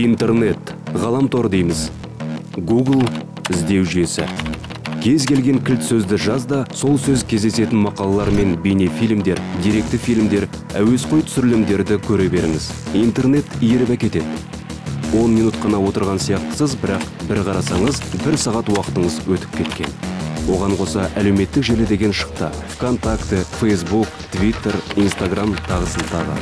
Интернет, ғаламтор дейміз. Google іздеу жүйесі. Кез келген кілт сөзді жазда, сол сөз кездесетін мақалалар мен бейнефильмдер, деректі фильмдер, әуесқой түсірілімдерді көре беріңіз. Интернет иіріп әкетеді. 10 минут қана отырған сияқтысыз, бірақ бір қарасаңыз, 1 сағат уақытыңыз өтіп кеткен. Оған қоса әлеуметтік желі деген шықты. ВКонтакте, Facebook, Twitter, Instagram тағысын тағы.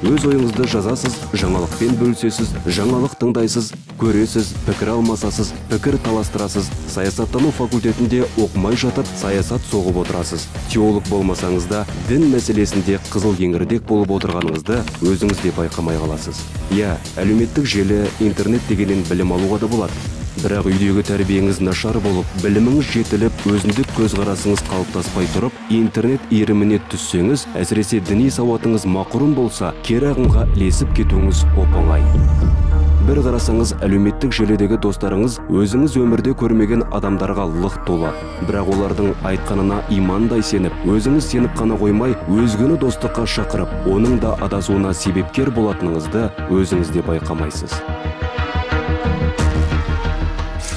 Өз ойыңызды жазасыз, жаңалықпен бөлісесіз, жаңалық тыңдайсыз, көресіз, пікір алмасасыз, пікір таластырасыз. Саясаттану факультетінде оқымай жатып, саясат соғып отырасыз. Теолог болмасаңыз да, дін мәселесінде қызыл кеңірдек болып отырғаныңызды өзіңіз де байқамай қаласыз. Әлеуметтік желі, интернет дегеннен білім алуға да болады. Бірақ үйдегі тәрбиеңіз нашар болып, біліміңіз жетіліп, өзіндік көзқарасыңыз қалыптаспай тұрып, интернет иіріміне түссеңіз, әсіресе діни сауатыңыз мақұрым болса, кері ағымға ілесіп кетуіңіз оп-оңай. Бір қарасаңыз, әлеуметтік желідегі достарыңыз өзіңіз өмірде көрмеген адамдарға лық толы. Бірақ олардың айтқанына имандай сеніп, өзіңіз сеніп қана қоймай, өзгені достыққа шақырып, оның да адасуына себепкер болатыныңызды өзіңіз де байқамайсыз.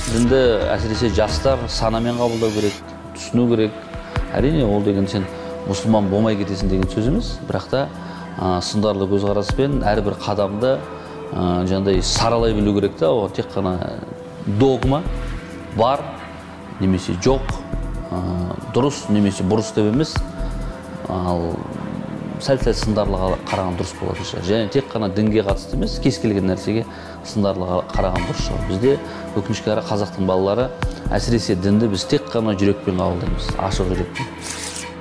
Дінді әсіресе жастар санамен қабылдау керек, түсіну керек. Әрине, ол деген сен мұсылман болмай кетесің деген сөз емес, бірақ та сындарлы көзқараспен әрбір қадамды жаңағыдай саралай білу керек та, ол тек қана догма бар немесе жоқ, дұрыс немесе бұрыс деп емес, ал сәл-сәл сындарлы қараған дұрыс болатын шығар. Және тек қана дінге қатысты емес, кез келген нәрсеге сындарлы қараған дұрыс шығар. Бізде өкінішке қарай қазақтың балалары әсіресе дінді біз тек қана жүрекпен қабылдаймыз, ашық жүрекпен.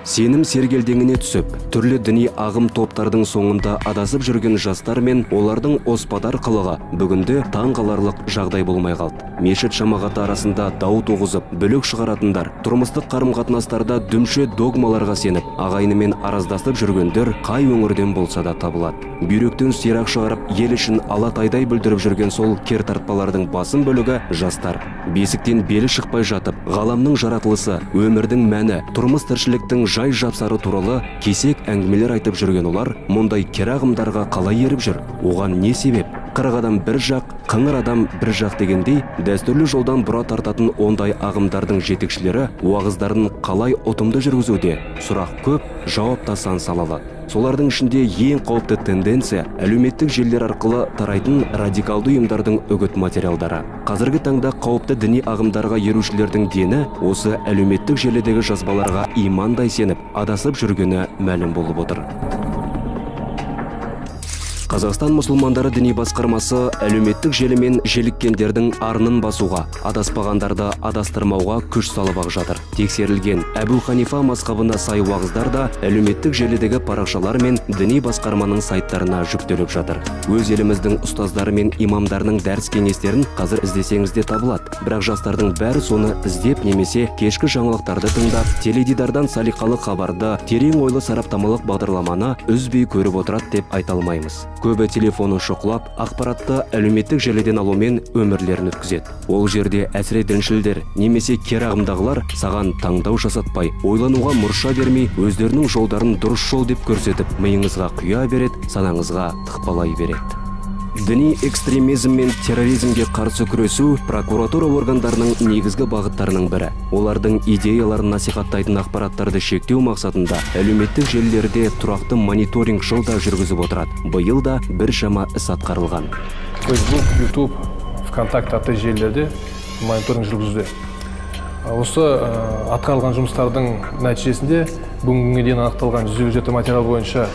Сенім сергелдеңіне түсіп, түрлі діни ағым топтардың соңында адасып жүрген жастар мен олардың оспадар қылығы бүгінде таң қаларлық жағдай болмай қалды. Мешіт жамағаты арасында дау туғызып, бүлік шығаратындар, тұрмыстық қарым-қатынастарда дүмше догмаларға сеніп, ағайынымен араздасып жүргендер қай өңірден болса да табылады. Бүйректен сирақ шығарып, ел үшін алатайдай бүлдіріп жүрген сол кертартпалардың басым бөлігі жастар. Бесіктен белі шықпай жатып, ғаламның жаратылысы, өмірдің мәні, тұрмыс тіршіліктің жай жапсары туралы кесек әңгімелер айтып жүрген олар мұндай кері ағымдарға қалай еріп жүр? Оған не себеп? Қырық адам бір жақ, қыңыр адам бір жақ дегендей, дәстүрлі жолдан бұра тартатын ондай ағымдардың жетекшілері уағыздарын қалай ұтымды жүргізуде? Сұрақ көп, жауап та сан салалы. Солардың ішінде ең қауіпті тенденция әлеуметтік желілер арқылы тарайтын радикалды ұйымдардың үгіт материалдары. Қазіргі таңда қауіпті діни ағымдарға ерушілердің дені осы әлеуметтік желідегі жазбаларға имандай сеніп, адасып жүргені мәлім болып отыр. Қазақстан мұсылмандары діни басқармасы әлеуметтік желімен желіккендердің арнын басуға, адаспағандарды адастырмауға күш салып ақ жатыр. Тексерілген Әбу Ханифа мазхабына сай уағыздар да әлеуметтік желідегі парақшалар мен діни басқарманың сайттарына жүктеліп жатыр. Өз еліміздің ұстаздары мен имамдарының дәріс кеңестерін қазір іздесеңіз де табылады. Бірақ жастардың бәрі соны іздеп немесе кешкі жаңалықтарды тыңдап, теледидардан салиқалы хабарды, терең ойлы сараптамалық бағдарламаны үзбей көріп отырады деп айта алмаймыз. Көбі телефонын шоқлап, ақпаратты әлеуметтік желіден алумен өмірлерін өткізеді. Ол жерде әсіре діншілдер немесе кері ағымдағылар саған таңдау жасатпай, ойлануға мұрша бермей, өздерінің жолдарын дұрыс жол деп көрсетіп, миыңызға құя береді, санаңызға тықпалай береді. Діни экстремизм мен терроризмге қарсы күресу прокуратура органдарының негізгі бағыттарының бірі. Олардың идеяларын насихаттайтын ақпараттарды шектеу мақсатында әлеуметтік желілерде тұрақты мониторинг жылда жүргізіп отырады. Биыл да біршама іс атқарылған. Facebook, YouTube, ВКонтакте атты желілерде мониторинг жүргізуде. Осы атқарылған жұмыстардың нәтижесінде бүгінге дейін анықталған 157 материал бойынша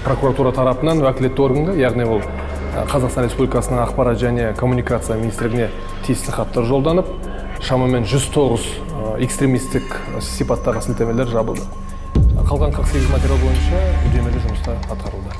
прокуратура тарапынан уәкілетті органға, яғни ол Қазақстан Республикасының ақпарат және коммуникация министрлігіне тиісті хаттар жолданып, шамамен 109 экстремистік сипаттағы сілтемелер жабылды. Қалған 48 материал бойынша үдемелі жұмыстар атқарылды.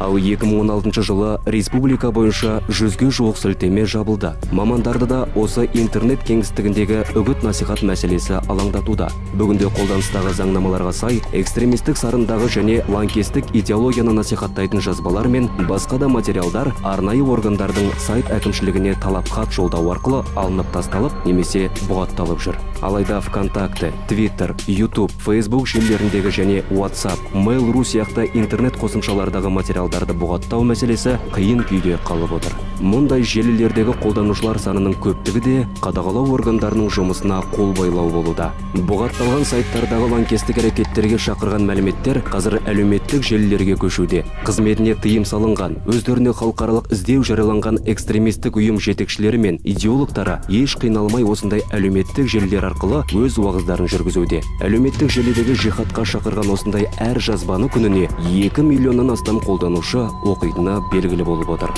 Ал 2016 жылы республика бойынша 100-ге жуық сілтеме жабылды. Мамандарды да осы интернет кеңістігіндегі үгіт-насихат мәселесі алаңдатуда. Бүгінде қолданыстағы заңнамаларға сай, экстремистік сарындағы және лаңкестік идеологияны насихаттайтын жазбалар мен басқа да материалдар арнайы органдардың сайт әкімшілігіне талап хат жолдау арқылы алынып тасталып немесе бұғатталып жүр. Алайда ВКонтакте, Twitter, YouTube, Facebook желілеріндегі және WhatsApp, Mail.ru сияқты интернет қосымшалардағы материалдар материалдарды бұғаттау мәселесі қиын күйде қалып отыр. Мұндай желілердегі қолданушылар санының көптігі де қадағалау органдарының жұмысына қол байлау болуда. Бұғатталған сайттардағы лаңкестік әрекеттерге шақырған мәліметтер қазір әлеуметтік желілерге көшуде. Қызметіне тыйым салынған, өздеріне халықаралық іздеу жарияланған экстремистік ұйым жетекшілері мен идеологтары еш қиналмай осындай әлеуметтік желілер арқылы өз уағыздарын жүргізуде. Әлеуметтік желідегі жихадқа шақырған осындай әр жазбаны күніне 2 миллионнан астам қолданушы оқитыны белгілі болып отыр.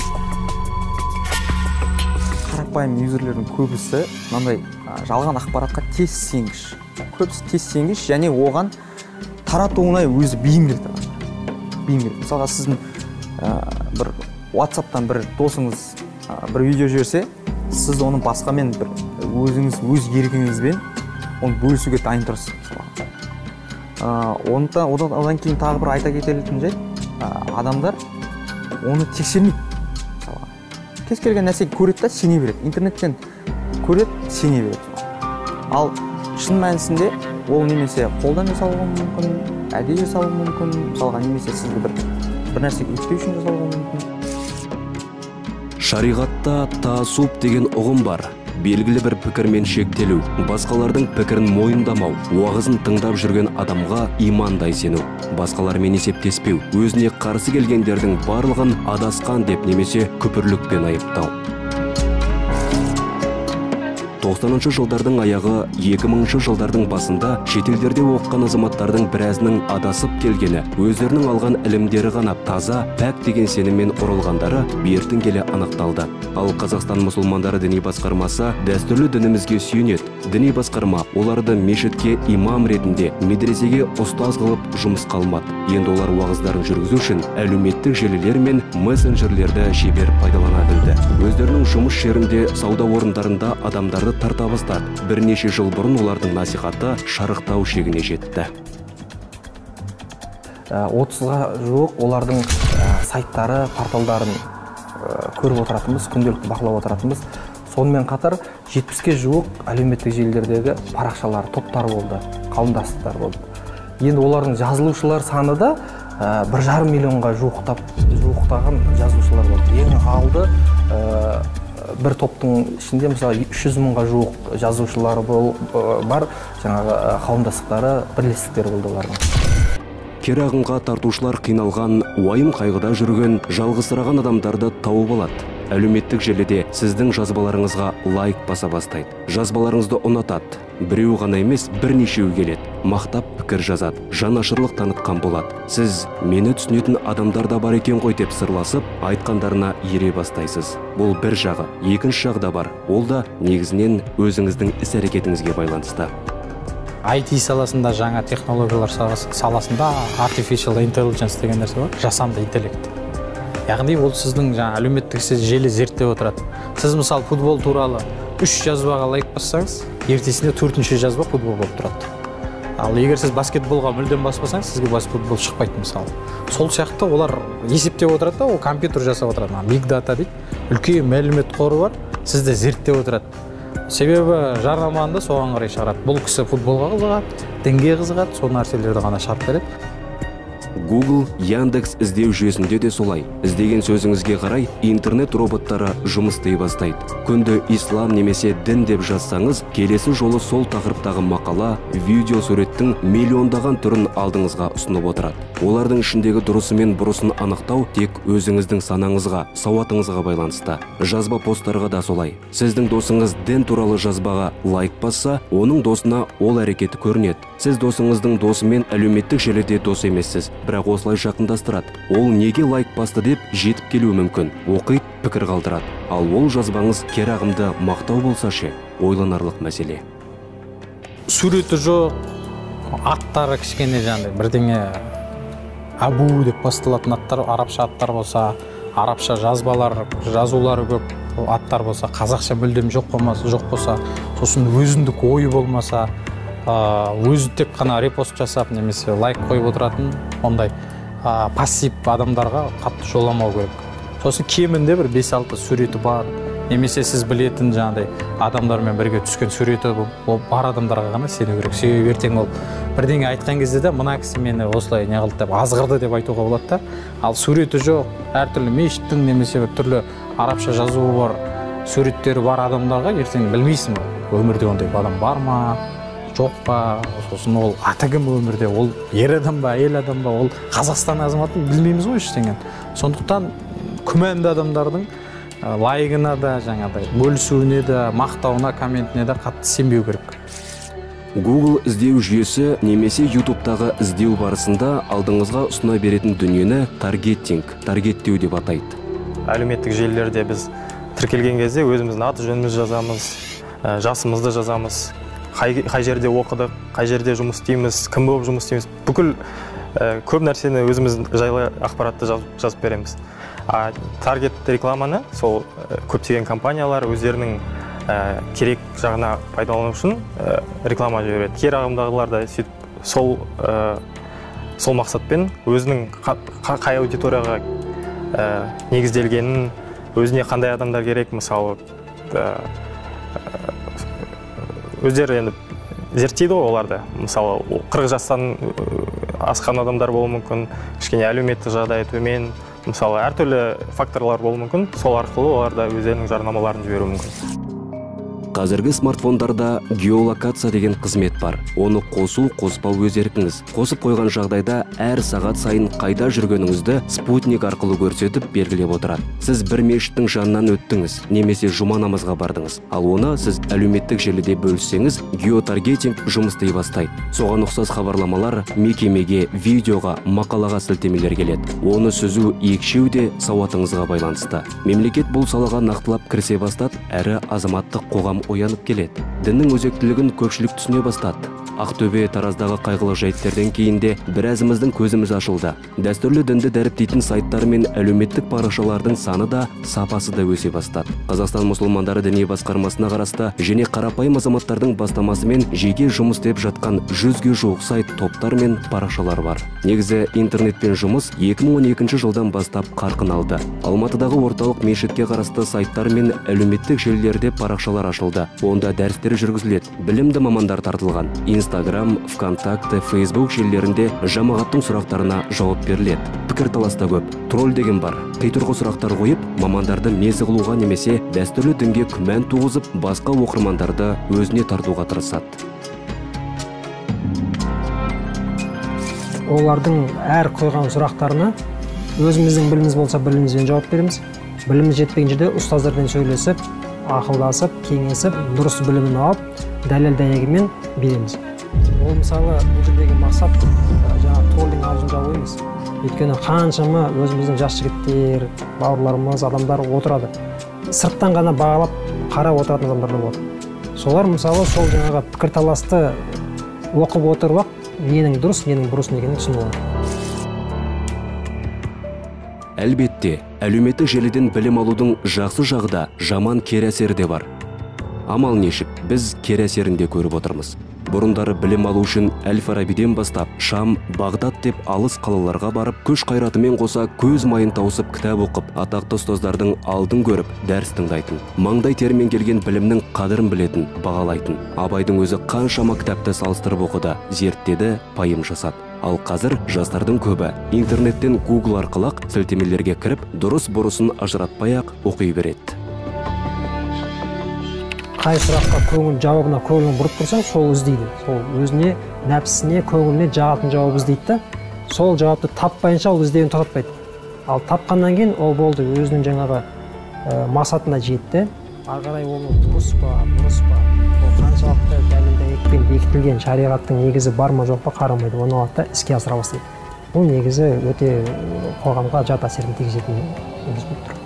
Қарапайым юзерлердің көбісі мынандай жалған ақпаратқа тез сенгіш. Көбісі тез сенгіш және оған таратуына өзі бейімділік. Мысалға сіздің бір WhatsApp-тан бір досыңыз бір видео жіберсе, сіз оны басқамен бір өзіңіз өз еркіңізбен оны бөлісуге дайын тұрсыз. Одан кейін тағы бір айта кететін жайт, адамдар оны тексермейді. Кез келген нәрсе көреді да сене береді. Интернеттен көреді, сене береді. Ал шын мәнісінде ол немесе қолдан жасалуы мүмкін, әдейі жасалуы мүмкін, мысалға немесе сізді бір нәрсе өтпеу үшін жасалуы мүмкін. Шариғатта таасуб деген ұғым бар. Белгілі бір пікірмен шектелу, басқалардың пікірін мойындамау, уағызын тыңдап жүрген адамға имандай сену, басқалармен есептеспеу, өзіне қарсы келгендердің барлығын адасқан деп немесе күпірлікпен айыптау. 90-шы жылдардың аяғы 2000-шы жылдардың басында шетелдерде оқыған азаматтардың біразының адасып келгені, өздерінің алған ілімдері ғана таза, пәк деген сеніммен ұрылғандары бертін келе анықталды. Ал Қазақстан мұсылмандары діни басқармасы дәстүрлі дінімізге сүйенеді. Діни басқарма оларды мешітке имам ретінде, медресеге ұстаз қылып жұмысқа алмады. Енді олар уағыздарын жүргізу үшін әлеуметтік желілер мен мессенджерлерді шебер пайдалана білді. Өздерінің жұмыс жерінде, сауда орындарында адамдарды тарта бастады. Бірнеше жыл бұрын олардың насихаты шарықтау шегіне жетті. 30-ға жуық олардың сайттары, порталдарын көріп отыратынбыз, күнделікті бақылап отыратынбыз. Сонымен қатар 70-ке жуық әлеуметтік желілердегі парақшалар, топтар болды, қауымдастықтар болды. Енді олардың жазылушылар саны да 1,5 миллионға жуықтаған жазылушылар болды. Ең алды бір топтың ішінде мысалы 300 мыңға жуық жазушылары бар, жаңағы қауымдастықтары, бірлестіктері болды олардың. Кері ағымға тартушылар қиналған, уайым қайғыда жүрген, жалғызсыраған адамдарды тауып алады. Әлеуметтік желіде сіздің жазбаларыңызға лайк баса бастайды. Жазбаларыңызды ұнатады. Біреу ғана емес, бірнешеу келеді. Мақтап пікір жазады, жанашырлық танытқан болады. Сіз мені түсінетін адамдар да бар екен ғой деп сырласып, айтқандарына ере бастайсыз. Бұл бір жағы, екінші жағы да бар. Ол да негізінен өзіңіздің іс-әрекетіңізге байланысты. IT саласында, жаңа технологиялар саласында artificial intelligence деген нәрсе бар, жасанды интеллект. Яғни ол сіздің әлеуметтік желі зерттеп отырады. Сіз мысалы футбол туралы 3 жазбаға лайк бассаңыз, ертесінде 4-ші жазба футбол болып тұрады. Ал егер сіз баскетболға мүлдем баспасаңыз, сізге баскетбол шықпайды мысалы. Сол сияқты олар есептеп отырады да, ол компьютер жасап отырады. Big data дейді. Үлкен мәлімет қоры бар, сізді зерттеп отырады. Себебі жарнаманы да соған қарай шығарады. Бұл кісі футболға қызығады, дінге қызығады, сол нәрселерді ғана шығарып береді. Google, Яндекс іздеу жүйесінде де солай. Іздеген сөзіңізге қарай интернет роботтары жұмыс істей бастайды. Күнде ислам немесе дін деп жазсаңыз, келесі жолы сол тақырыптағы мақала, видео суреттің миллиондаған түрін алдыңызға ұсынып отырады. Олардың ішіндегі дұрысы мен бұрысын анықтау тек өзіңіздің санаңызға, сауатыңызға байланысты. Жазба посттарға да солай. Сіздің досыңыз дін туралы жазбаға лайк басса, оның досына ол әрекеті көрінеді. Сіз досыңыздың досымен әлеуметтік желіде дос емессіз, бірақ осылай жақындастырады. Ол неге лайк басты деп жетіп келуі мүмкін. Оқиды, пікір қалдырады. Ал ол жазбаңыз кері ағымды мақтау болса ше, ойланарлық мәселе. Суреті жоқ, аттары кішкене жаңағыдай бірдеңе Абу деп басталатын аттар, арабша аттар болса, арабша жазулары көп аттар болса, қазақша мүлдем жоқ болса, сосын өзіндік ойы болмаса, өзі тек қана репост жасап немесе лайк қойып отыратын ондай пассив адамдарға қатты жоламау керек. Сосын кемінде бір 5-6 суреті бар, немесе сіз білетін жаңағыдай адамдармен бірге түскен суреті ол бар адамдарға ғана сену керек. Себебі ертең ол бірдеңе айтқан кезде де мына кісі мені осылай не қылды деп азғырды деп айтуға болады да. Ал суреті жоқ, әртүрлі мешіттің немесе бір түрлі арабша жазуы бар суреттері бар адамдарға ертең білмейсің өмірде ондай адам бар ма жоқ па, сосын ол аты кім өмірде, ол ер адам ба, әйел адам ба, ол Қазақстан азаматын білмейміз ғой ештеңе. Сондықтан күмәнді адамдардың лайығына да жаңағыдай бөлісуіне де, мақтауына, комментіне де қатты сенбеу керек. Google іздеу жүйесі немесе YouTube'тағы іздеу барысында алдыңызға ұсына беретін дүниені таргеттеу деп атайды. Әлеуметтік желілерде біз тіркелген кезде өзіміздің аты жөнімізді жазамыз, жасымызды жазамыз, қай жерде оқыдық, қай жерде жұмыс істейміз, кім болып жұмыс істейміз, бүкіл көп нәрсені өзіміз жайлы ақпаратты жазып береміз. Таргет рекламаны сол көптеген компаниялар өздерінің керек жағына пайдалану үшін реклама жібереді. Кері ағымдағылар да сол мақсатпен өзінің қай аудиторияға негізделгенін, өзіне қандай адамдар керек, мысалы өздері енді зерттейді ғой оларды. Мысалы 40 жастан асқан адамдар болуы мүмкін, кішкене әлеуметтік жағдайы төмен, мысалы әртүрлі факторлар болуы мүмкін, сол арқылы олар да өздерінің жарнамаларын жіберуі мүмкін. Қазіргі смартфондарда геолокация деген қызмет бар. Оны қоспау өз еркіңіз. Қосып қойған жағдайда әр сағат сайын қайда жүргеніңізді спутник арқылы көрсетіп белгілеп отырады. Сіз бір мешіттің жанынан өттіңіз, немесе жұма намазға бардыңыз. Ал оны сіз әлеуметтік желіде бөліссеңіз, геотаргетинг жұмыс істей бастайды. Соған ұқсас хабарламалар мекемеге, видеоға, мақалаға сілтемелер келеді. Оны сүзу, екшеу де сауатыңызға байланысты. Мемлекет бұл салаға нақтылап кірісе бастады, әрі азаматтық қоғам оянып келеді. Діннің өзектілігін көпшілік түсіне бастады. Ақтөбе, Тараздағы қайғылы жайттерден кейінде біразымыздың көзіміз ашылды. Дәстүрлі дінді дәріптейтін сайттар мен әлеуметтік парақшалардың саны да, сапасы да өсе бастады. Қазақстан мұсылмандары діни басқармасына қарасты және қарапайым азаматтардың бастамасымен жеке жұмыс істеп жатқан 100-ге жуық сайт, топтар мен парақшалар бар. Негізі интернетпен жұмыс 2012 жылдан бастап қарқын алды. Алматыдағы орталық мешітке қарасты сайттар мен әлеуметтік желілерде парақшалар ашылды. Онда дәрістер жүргізіледі, білімді мамандар тартылған. Instagram, ВКонтакте, Facebook желілерінде жамағаттың сұрақтарына жауап беріледі. Пікірталаста көп. Тролль деген бар. Қитұрғы сұрақтар қойып, мамандарды мезі қылуға немесе дәстүрлі дінге күмән туғызып, басқа оқырмандарды өзіне тартуға тырысады. Олардың әр қойған сұрақтарына өзіміздің біліміміз болса білімімізбен жауап береміз. Біліміміз жетпеген жерде ұстаздармен сөйлесіп, ақылдасып, кеңесіп, дұрыс білімін алып, дәлел-дәйегімен береміз. Ол мысалы бұл жердегі мақсат жаңағы троллинг аузын жабу емес. Өйткені қаншама өзіміздің жас жігіттер, бауырларымыз, адамдар отырады. Сырттан ғана бағалап, қарап отыратын адамдар да болады. Солар мысалы сол жаңағы пікірталасты оқып отырып, ненің дұрыс, ненің бұрыс екенін түсініп алады. Әлбетте, әлеуметтік желіден білім алудың жақсы жағы да, жаман кері әсері де бар. Амал нешік, біз кері әсерін де көріп отырмыз. Бұрындары білім алу үшін Әл-Фарабиден бастап, Шам, Бағдат деп алыс қалаларға барып, күш қайратымен қоса көз майын тауысып кітап оқып, атақты ұстаздардың алдын көріп, дәріс тыңдайтын. Маңдай термен келген білімнің қадірін білетін, бағалайтын. Абайдың өзі қаншама кітапты салыстырып оқыды, зерттеді, пайым жасады. Ал қазір жастардың көбі интернеттен Google арқылы сілтемелерге кіріп, дұрыс-бұрысын ажыратпай-ақ оқи береді. Қай сұраққа жауабына көңілін бұрып тұрсаң, сол іздейді. Сол өзіне, нәпсісіне, көңіліне жағатын жауап іздейді да, сол жауапты таппайынша ол іздеуін тоқтатпайды. Ал тапқаннан кейін ол болды, өзінің жаңағы мақсатына жетті. Ары қарай ол дұрыс па, ол қаншалықты дәлел-дәйекпен бекітілген шариғаттың негізі бар ма жоқ па қарамайды, оны алады да іске асыра бастайды. Бұл негізі өте қоғамға жат әсерін тигізетін негіз болып тұр.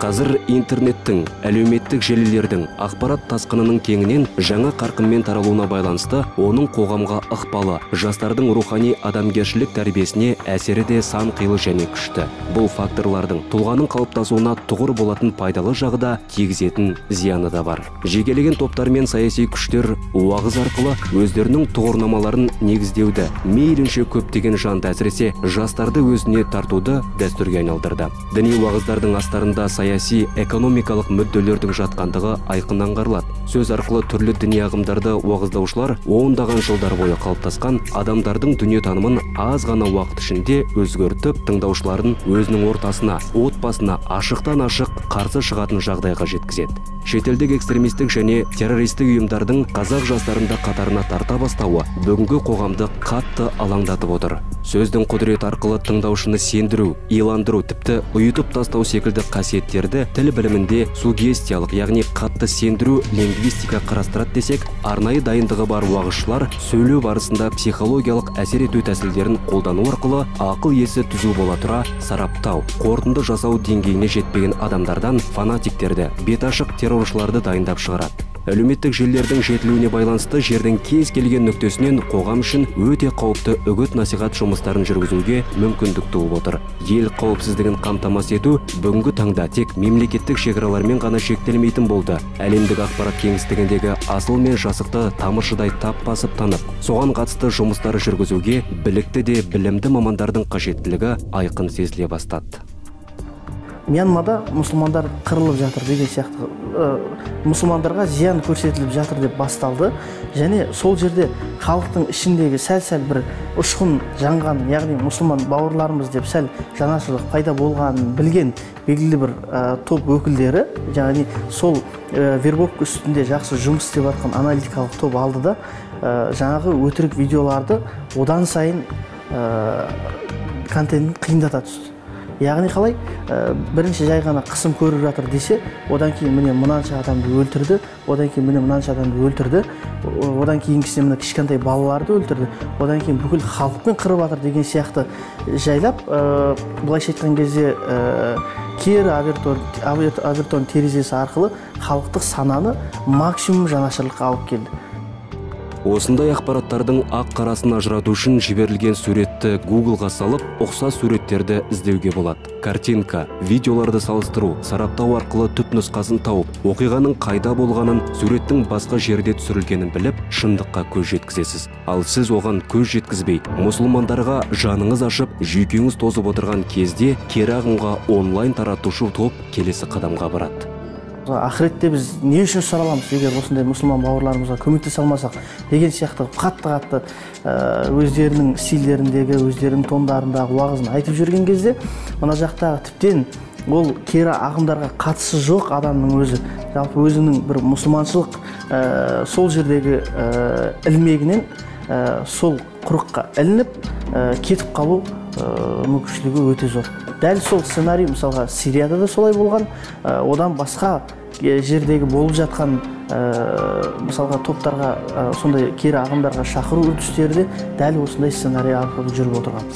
Қазір интернеттің, әлеуметтік желілердің ақпарат тасқынының кеңінен жаңа қарқынмен таралуына байланысты оның қоғамға ықпалы, жастардың рухани адамгершілік тәрбиесіне әсері де сан қилы және күшті. Бұл факторлардың тұлғаның қалыптасуына тұғыр болатын пайдалы жағы да, тигізетін зияны да бар. Жекелеген топтар мен саяси күштер уағыз арқылы өздерінің тұғырнамаларын негіздеуді, мейлінше көптеген жанды әсіресе жастарды өзіне тартуды дәстүрге айналдырды. Діни уағыздардың астарында саяси, экономикалық мүдделердің жатқандығы айқын аңғарылады. Сөз арқылы түрлі діни ағымдарды уағыздаушылар ондаған жылдар бойы қалыптасқан адамдардың дүниетанымын аз ғана уақыт ішінде өзгертіп, тыңдаушыларын өзінің ортасына, отбасына ашықтан ашық қарсы шығатын жағдайға жеткізеді. Шетелдік экстремистік және террористік ұйымдардың қазақ жастарында қатарына тарта бастауы бүгінгі қоғамды қатты алаңдатып отыр. Сөздің құдіреті арқылы тыңдаушыны сендіру, иландыру, тіпті ұйытып тастау секілді қасиеттерді тіл білімінде сугестиялық, яғни қатты сендіру лингвистика қарастырады десек, арнайы дайындығы бар уағызшылар сөйлеу барысында психологиялық әсер ету тәсілдерін қолдану арқылы ақыл есі түзу бола тұра сараптау, қорытынды жасау деңгейіне жетпеген адамдардан фанатиктерді, беташық терроршыларды дайындап шығарады. Әлеуметтік желілердің жетілуіне байланысты жердің кез келген нүктесінен қоғам үшін өте қауіпті үгіт-насихат жұмыстарын жүргізуге мүмкіндік туып отыр. Ел қауіпсіздігін қамтамасыз ету бүгінгі таңда тек мемлекеттік шекаралармен ғана шектелмейтін болды. Әлемдік ақпарат кеңістігіндегі асыл мен жасықты тамыршыдай тап басып танып, соған қатысты жұмыстар жүргізуге білікті де білімді мамандардың қажеттілігі айқын сезіле бастады. Мьянмада мұсылмандар қырылып жатыр деген сияқты, мұсылмандарға зиян көрсетіліп жатыр деп басталды, және сол жерде халықтың ішіндегі сәл бір ұшқын жанған, яғни мұсылман бауырларымыз деп сәл жанашырлық пайда болғанын білген белгілі бір топ өкілдері, яғни сол вербовка үстінде жақсы жұмыс істеп жатқан аналитикалық топ алды да жаңағы өтірік видеоларды одан сайын контентін қиындата түсті. Яғни қалай, бірінші жай ғана қысым көріп жатыр десе, одан кейін міне мынанша адамды өлтірді, одан кейін міне мынанша адамды өлтірді, одан кейінгісіне міне кішкентай балаларды өлтірді, одан кейін бүкіл халықпен қырып жатыр деген сияқты жайлап, былайша айтқан кезде кері авертон терезесі арқылы халықтық сананы максимум жанашырлыққа алып келді. Осындай ақпараттардың ақ-қарасын ажырату үшін жіберілген суретті Google-ға салып, ұқсас суреттерді іздеуге болады. Картинка, видеоларды салыстыру, сараптау арқылы түп нұсқасын тауып, оқиғаның қайда болғанын, суреттің басқа жерде түсірілгенін біліп, шындыққа көз жеткізесіз. Ал сіз оған көз жеткізбей, мұсылмандарға жаныңыз ашып, жүйкеңіз тозып отырған кезде кері ағымға онлайн таратушы топ келесі қадамға барады. Ақыретте біз не үшін сұраламыз, егер осындай мұсылман бауырларымызға көмектесе алмасақ деген сияқты қатты өздерінің стильдеріндегі, өздерінің тондарындағы уағызын айтып жүрген кезде, мына жақтағы тіптен ол кері ағымдарға қатысы жоқ адамның өзі, жалпы өзінің бір мұсылманшылық сол жердегі ілмегінен сол құрыққа ілініп кетіп қалу мүмкіншілігі өте зор. Дәл сол сценарий мысалға Сирияда да солай болған, одан басқа жердегі болып жатқан мысалға топтарға, сондай кері ағымдарға шақыру үрдістері де дәл осындай сценарий арқылы жүріп отырған.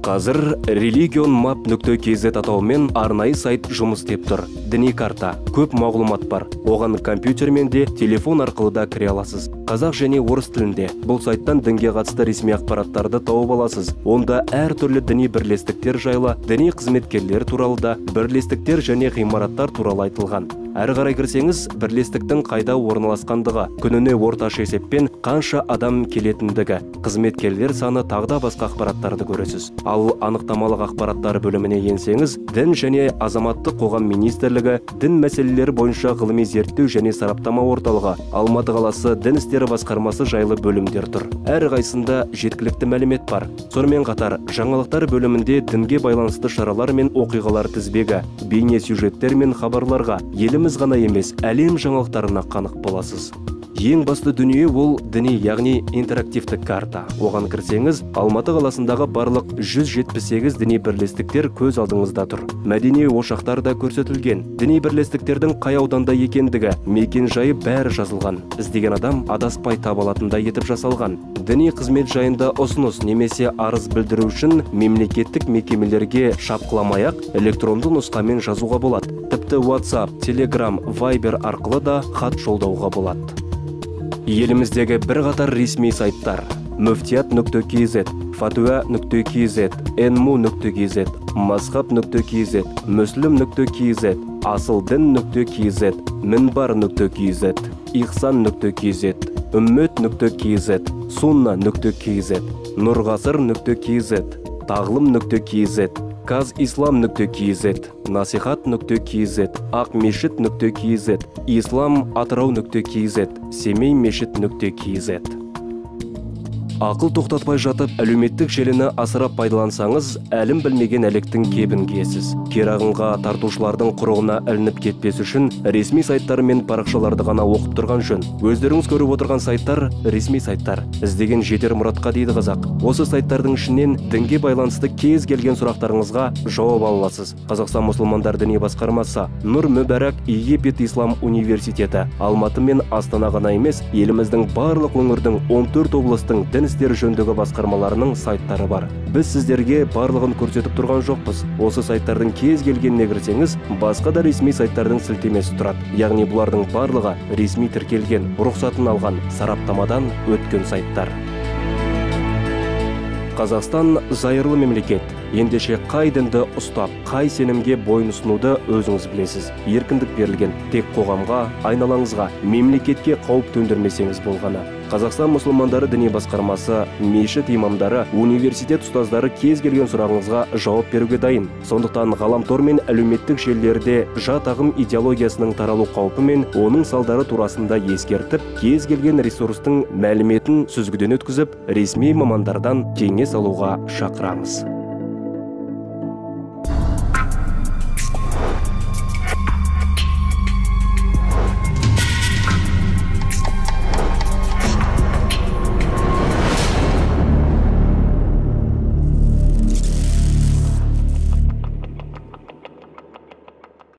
Қазір religionmap.kz атауымен арнайы сайт жұмыс істеп тұр. Діни карта, көп мағлұмат бар. Оған компьютермен де, телефон арқылы да кіре аласыз. Қазақ және орыс тілінде. Бұл сайттан дінге қатысты ресми ақпараттарды тауып аласыз. Онда әртүрлі діни бірлестіктер жайлы, діни қызметкерлер туралы да, бірлестіктер және ғимараттар туралы айтылған. Әрі қарай кірсеңіз, бірлестіктің қайда орналасқандығы, күніне орташа есеппен қанша адам келетіндігі, қызметкерлер саны тағда басқа ақпараттарды көресіз. Ал анықтамалық ақпараттар бөліміне енсеңіз, дін және азаматтық қоғам министрлігі, дін мәселелері бойынша ғылыми зерттеу және сараптама орталығы, Алматы қаласы дін істері басқармасы жайлы бөлімдер тұр. Әр қайсында жеткілікті мәлімет бар. Сонымен қатар, жаңалықтар бөлімінде дінге байланысты шаралар мен оқиғалар тізбегі, бейне сюжеттер мен хабарларға, еліміз ғана емес, әлем жаңалықтарына қанық боласыз. Ең басты дүние ол діни, яғни интерактивті карта. Оған кірсеңіз, Алматы қаласындағы барлық 178 діни бірлестіктер көз алдыңызда тұр. Мәдени ошақтар да көрсетілген. Діни бірлестіктердің қай ауданда екендігі, мекен жайы бәрі жазылған. Іздеген адам адаспай таба алатындай етіп жасалған. Діни қызмет жайында ұсыныс немесе арыз білдіру үшін мемлекеттік мекемелерге шапқыламай-ақ электронды нұсқамен жазуға болады. Тіпті WhatsApp, Telegram, Viber арқылы да хат жолдауға болады. Еліміздегі бірқатар ресми сайттар: muftiyat.kz, fatwa.kz, nmu.kz, mazhab.kz, muslim.kz, asildin.kz, minbar.kz, ihsan.kz, ummet.kz, sunna.kz, nurg'asir.kz, tag'lim.kz, казислам.kz, насихат.kz, акмешит.kz, исламатырау.kz, семеймешіт.kz. Ақыл тоқтатпай жатып, әлеуметтік желіні асырап пайдалансаңыз, әлім білмеген әлектің кебін киесіз. Керағынға тартушылардың құрығына ілініп кетпес үшін ресми сайттары мен парақшаларды ғана оқып тұрған жөн. Өздеріңіз көріп отырған сайттар ресми сайттар. Іздеген жетер мұратқа дейді қазақ. Осы сайттардың ішінен дінге байланысты кез келген сұрақтарыңызға жауап ала аласыз. Қазақстан мұсылмандар діни басқармасы, Нұр Мүбәрак Египет Ислам университеті, Алматы мен Астана ғана емес, еліміздің барлық өңірдің 14 облыстың дін істері жөніндегі басқармаларының сайттары бар. Біз сіздерге барлығын көрсетіп тұрған жоқпыз. Осы сайттардың кез келгеніне кірсеңіз, басқа да ресми сайттардың сілтемесі тұрады. Яғни бұлардың барлығы ресми тіркелген, рұқсатын алған, сараптамадан өткен сайттар. Қазақстан зайырлы мемлекет. Ендеше қай дінді ұстап, қай сенімге бойынсынуды өзіңіз білесіз. Еркіндік берілген, тек қоғамға, айналаңызға, мемлекетке қауіп төндірмесеңіз болғаны. Қазақстан мұсылмандары діни басқармасы, мешіт имамдары, университет ұстаздары кез келген сұрағыңызға жауап беруге дайын. Сондықтан ғаламтор мен әлеуметтік желілерде жат ағым идеологиясының таралу қаупі мен оның салдары турасында ескертіп, кез келген ресурстың мәліметін сүзгіден өткізіп, ресми мамандардан кеңес алуға шақырамыз.